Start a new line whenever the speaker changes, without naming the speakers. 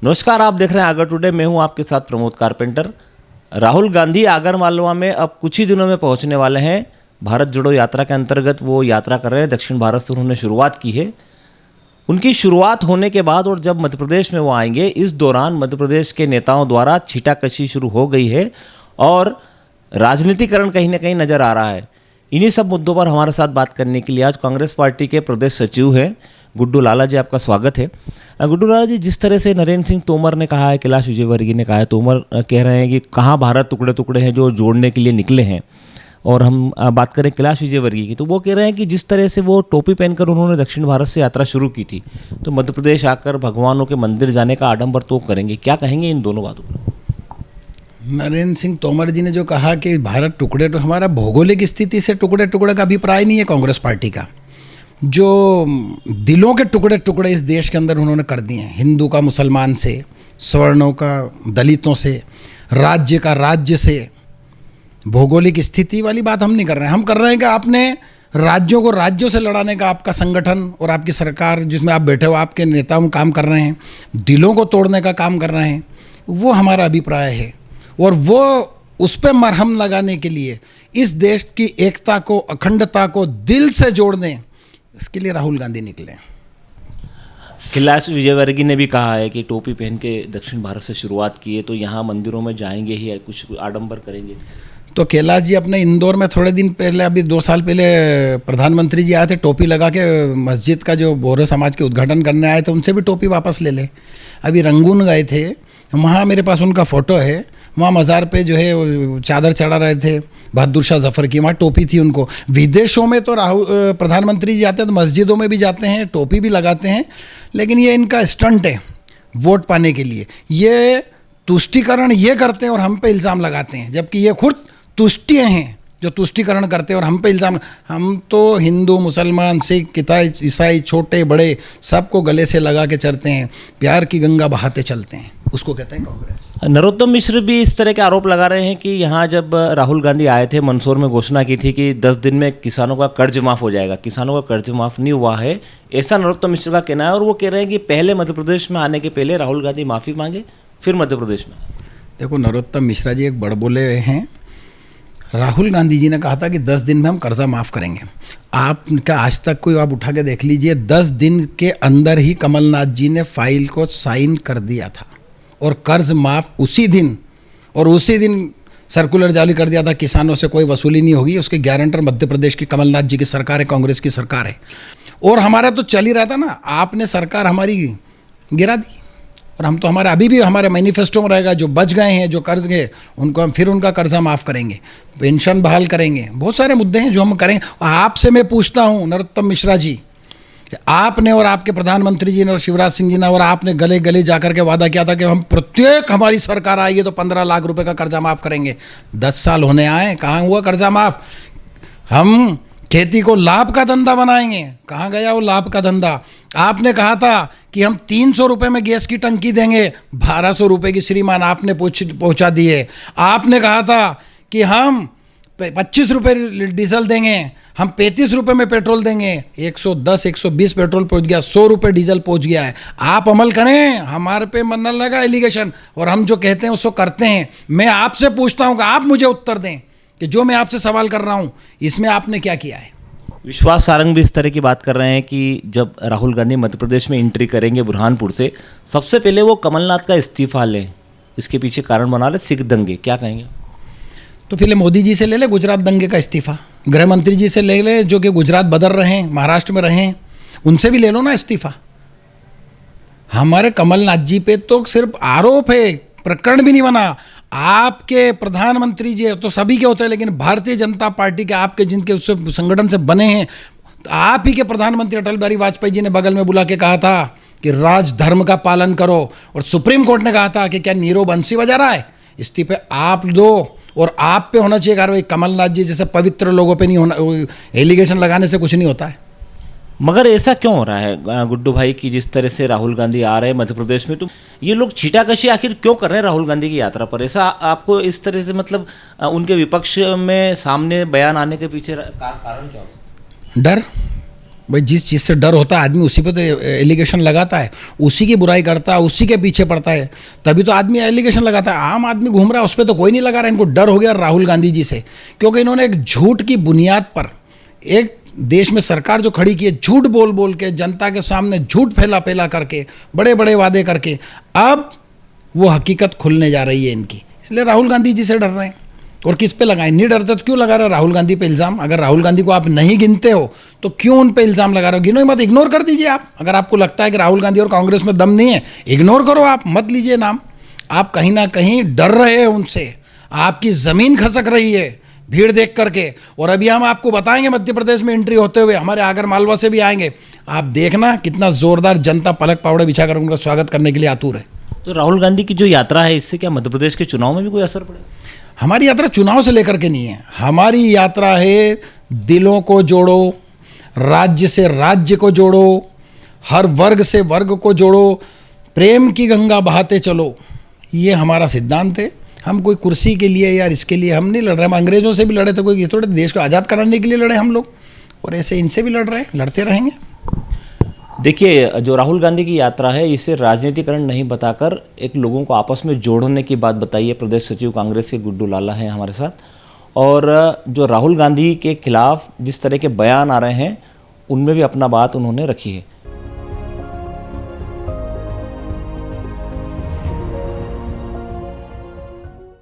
नमस्कार, आप देख रहे हैं आगर टुडे। मैं हूं आपके साथ प्रमोद कारपेंटर। राहुल गांधी आगर मालवा में अब कुछ ही दिनों में पहुंचने वाले हैं। भारत जोड़ो यात्रा के अंतर्गत वो यात्रा कर रहे हैं। दक्षिण भारत से उन्होंने शुरुआत की है। उनकी शुरुआत होने के बाद और जब मध्य प्रदेश में वो आएंगे, इस दौरान मध्य प्रदेश के नेताओं द्वारा छींटाकशी शुरू हो गई है और राजनीतिकरण कहीं ना कहीं नजर आ रहा है। इन्हीं सब मुद्दों पर हमारे साथ बात करने के लिए आज कांग्रेस पार्टी के प्रदेश सचिव हैं गुड्डू लाला जी, आपका स्वागत है। गुड्डू लाला जी, जिस तरह से नरेंद्र सिंह तोमर ने कहा है, कैलाश विजयवर्गीय ने कहा है, तोमर कह रहे हैं कि कहाँ भारत टुकड़े टुकड़े हैं जो जोड़ने के लिए निकले हैं। और हम बात करें कैलाश विजयवर्गीय की, तो वो कह रहे हैं कि जिस तरह से वो टोपी पहनकर उन्होंने दक्षिण भारत से यात्रा शुरू की थी, तो मध्य प्रदेश आकर भगवानों के मंदिर जाने का आडंबर तो करेंगे। क्या कहेंगे इन दोनों बातों पर?
नरेंद्र सिंह तोमर जी ने जो कहा कि भारत टुकड़े, तो हमारा भौगोलिक स्थिति से टुकड़े टुकड़े का अभिप्राय नहीं है कांग्रेस पार्टी का। जो दिलों के टुकड़े टुकड़े इस देश के अंदर उन्होंने कर दिए हैं, हिंदू का मुसलमान से, सवर्णों का दलितों से, राज्य का राज्य से, भौगोलिक स्थिति वाली बात हम नहीं कर रहे हैं। हम कर रहे हैं कि आपने राज्यों को राज्यों से लड़ाने का आपका संगठन और आपकी सरकार जिसमें आप बैठे हो, आपके नेताओं काम कर रहे हैं, दिलों को तोड़ने का काम कर रहे हैं। वो हमारा अभिप्राय है और वो उस पर मरहम लगाने के लिए, इस देश की एकता को, अखंडता को दिल से जोड़ने, इसके लिए राहुल गांधी निकले।
कैलाश विजयवर्गीय ने भी कहा है कि टोपी पहन के दक्षिण भारत से शुरुआत की है, तो यहाँ मंदिरों में जाएंगे ही, कुछ आडंबर करेंगे।
तो कैलाश जी अपने इंदौर में थोड़े दिन पहले, अभी 2 साल पहले प्रधानमंत्री जी आए थे, टोपी लगा के मस्जिद का जो बोहरा समाज के उद्घाटन करने आए थे, उनसे भी टोपी वापस ले ले। अभी रंगून गए थे, वहाँ मेरे पास उनका फ़ोटो है। वहाँ मज़ार पे जो है चादर चढ़ा रहे थे बहादुर शाह जफ़र की, वहाँ टोपी थी उनको। विदेशों में तो राहुल प्रधानमंत्री जी आते हैं तो मस्जिदों में भी जाते हैं, टोपी भी लगाते हैं, लेकिन ये इनका स्टंट है वोट पाने के लिए। ये तुष्टीकरण ये करते हैं और हम पे इल्ज़ाम लगाते हैं, जबकि ये खुद तुष्टिय हैं जो तुष्टीकरण करते हैं और हम पे इल्ज़ाम। हम तो हिंदू, मुसलमान, सिख, ईसाई, छोटे बड़े सबको गले से लगा के चलते हैं, प्यार की गंगा बहाते चलते हैं, उसको कहते हैं कांग्रेस।
नरोत्तम मिश्र भी इस तरह के आरोप लगा रहे हैं कि यहाँ जब राहुल गांधी आए थे, मंदसौर में घोषणा की थी कि 10 दिन में किसानों का कर्ज माफ़ हो जाएगा। किसानों का कर्ज माफ़ नहीं हुआ है, ऐसा नरोत्तम मिश्र का कहना है। और वो कह रहे हैं कि पहले मध्य प्रदेश में आने के पहले राहुल गांधी माफ़ी मांगे, फिर मध्य प्रदेश में।
देखो, नरोत्तम मिश्रा जी एक बड़बोले हैं। राहुल गांधी जी ने कहा था कि 10 दिन में हम कर्जा माफ़ करेंगे। आपका आज तक कोई आप उठा के देख लीजिए, 10 दिन के अंदर ही कमलनाथ जी ने फाइल को साइन कर दिया था और कर्ज माफ़ उसी दिन, और उसी दिन सर्कुलर जारी कर दिया था, किसानों से कोई वसूली नहीं होगी। उसके गारंटर मध्य प्रदेश की कमलनाथ जी की सरकार है, कांग्रेस की सरकार है। और हमारा तो चल ही रहा था ना, आपने सरकार हमारी गिरा दी और हम तो हमारे अभी भी हमारे मैनिफेस्टो में रहेगा, जो बच गए हैं, जो कर्ज गए, उनको हम फिर उनका कर्जा माफ़ करेंगे, पेंशन बहाल करेंगे। बहुत सारे मुद्दे हैं जो हम करेंगे। और आपसे मैं पूछता हूँ नरोत्तम मिश्रा जी, आपने और आपके प्रधानमंत्री जी ने और शिवराज सिंह जी ने और आपने गले गले जाकर के वादा किया था कि हम प्रत्येक हमारी सरकार आएगी तो 15 लाख रुपए का कर्जा माफ़ करेंगे। 10 साल होने आए, कहाँ हुआ कर्जा माफ़? हम खेती को लाभ का धंधा बनाएंगे, कहाँ गया वो लाभ का धंधा? आपने कहा था कि हम 300 रुपये में गैस की टंकी देंगे, 1200 रुपये की श्रीमान आपने पहुँचा दिए। आपने कहा था कि हम 25 रुपये डीजल देंगे, हम 35 रुपये में पेट्रोल देंगे, 110 120 पेट्रोल पहुंच गया, 100 रुपये डीजल पहुंच गया है। आप अमल करें, हमारे पे मन न लगा एलिगेशन, और हम जो कहते हैं उसको करते हैं। मैं आपसे पूछता हूं कि आप मुझे उत्तर दें कि जो मैं आपसे सवाल कर रहा हूं इसमें आपने क्या किया है।
विश्वास सारंग भी इस तरह की बात कर रहे हैं कि जब राहुल गांधी मध्य प्रदेश में एंट्री करेंगे बुरहानपुर से, सबसे पहले वो कमलनाथ का इस्तीफा लें, इसके पीछे कारण बना ले सिख दंगे। क्या कहेंगे?
तो फिर मोदी जी से ले ले गुजरात दंगे का इस्तीफा, गृह मंत्री जी से ले ले जो कि गुजरात बदल रहे हैं, महाराष्ट्र में रहे हैं, उनसे भी ले लो ना इस्तीफा। हमारे कमलनाथ जी पे तो सिर्फ आरोप है, प्रकरण भी नहीं बना। आपके प्रधानमंत्री जी तो सभी के होते हैं, लेकिन भारतीय जनता पार्टी के आपके जिनके उससे संगठन से बने हैं, तो आप ही के प्रधानमंत्री अटल बिहारी वाजपेयी जी ने बगल में बुला के कहा था कि राजधर्म का पालन करो, और सुप्रीम कोर्ट ने कहा था कि क्या नीरव बंसी बजा रहा है, इस्तीफे आप दो और आप पे होना चाहिए कार्रवाई। कमलनाथ जी जैसे पवित्र लोगों पे नहीं होना, एलिगेशन लगाने से कुछ नहीं होता है।
मगर ऐसा क्यों हो रहा है गुड्डू भाई कि जिस तरह से राहुल गांधी आ रहे हैं मध्य प्रदेश में, तो ये लोग छींटाकशी आखिर क्यों कर रहे हैं राहुल गांधी की यात्रा पर? ऐसा आपको इस तरह से मतलब उनके विपक्ष में सामने बयान आने के पीछे कारण क्या हो सकता है?
डर। भाई जिस चीज़ से डर होता है आदमी उसी पे तो एलिगेशन लगाता है, उसी की बुराई करता है, उसी के पीछे पड़ता है, तभी तो आदमी एलिगेशन लगाता है। आम आदमी घूम रहा है उस पर तो कोई नहीं लगा रहा। इनको डर हो गया राहुल गांधी जी से, क्योंकि इन्होंने एक झूठ की बुनियाद पर एक देश में सरकार जो खड़ी की है, झूठ बोल बोल के जनता के सामने झूठ फैला फैला करके, बड़े बड़े वादे करके, अब वो हकीकत खुलने जा रही है इनकी। इसलिए राहुल गांधी जी से डर रहे हैं। और किस पे लगाएं? नहीं डरते तो क्यों लगा रहे हो राहुल गांधी पे इल्ज़ाम? अगर राहुल गांधी को आप नहीं गिनते हो तो क्यों उन पे इल्ज़ाम लगा रहे हो? गिनो ही मत, इग्नोर कर दीजिए आप। अगर आपको लगता है कि राहुल गांधी और कांग्रेस में दम नहीं है, इग्नोर करो, आप मत लीजिए नाम। आप कहीं ना कहीं डर रहे हैं उनसे, आपकी ज़मीन खसक रही है भीड़ देख करके। और अभी हम आपको बताएंगे मध्य प्रदेश में एंट्री होते हुए, हमारे आगर मालवा से भी आएंगे, आप देखना कितना ज़ोरदार जनता पलक पावड़े बिछाकर उनका स्वागत करने के लिए आतुर है।
तो राहुल गांधी की जो यात्रा है, इससे क्या मध्य प्रदेश के चुनाव में भी कोई असर पड़ेगा?
हमारी यात्रा चुनाव से लेकर के नहीं है, हमारी यात्रा है दिलों को जोड़ो, राज्य से राज्य को जोड़ो, हर वर्ग से वर्ग को जोड़ो, प्रेम की गंगा बहाते चलो। ये हमारा सिद्धांत है। हम कोई कुर्सी के लिए या इसके लिए हम नहीं लड़ रहे। हम अंग्रेज़ों से भी लड़े थे, कोई थोड़े देश को आज़ाद कराने के लिए लड़े हम लोग, और ऐसे इनसे भी लड़ रहे हैं, लड़ते रहेंगे।
देखिए, जो राहुल गांधी की यात्रा है, इसे राजनीतिकरण नहीं बताकर एक लोगों को आपस में जोड़ने की बात बताई है। प्रदेश सचिव कांग्रेस के गुड्डू लाला हैं हमारे साथ, और जो राहुल गांधी के खिलाफ जिस तरह के बयान आ रहे हैं, उनमें भी अपना बात उन्होंने रखी है।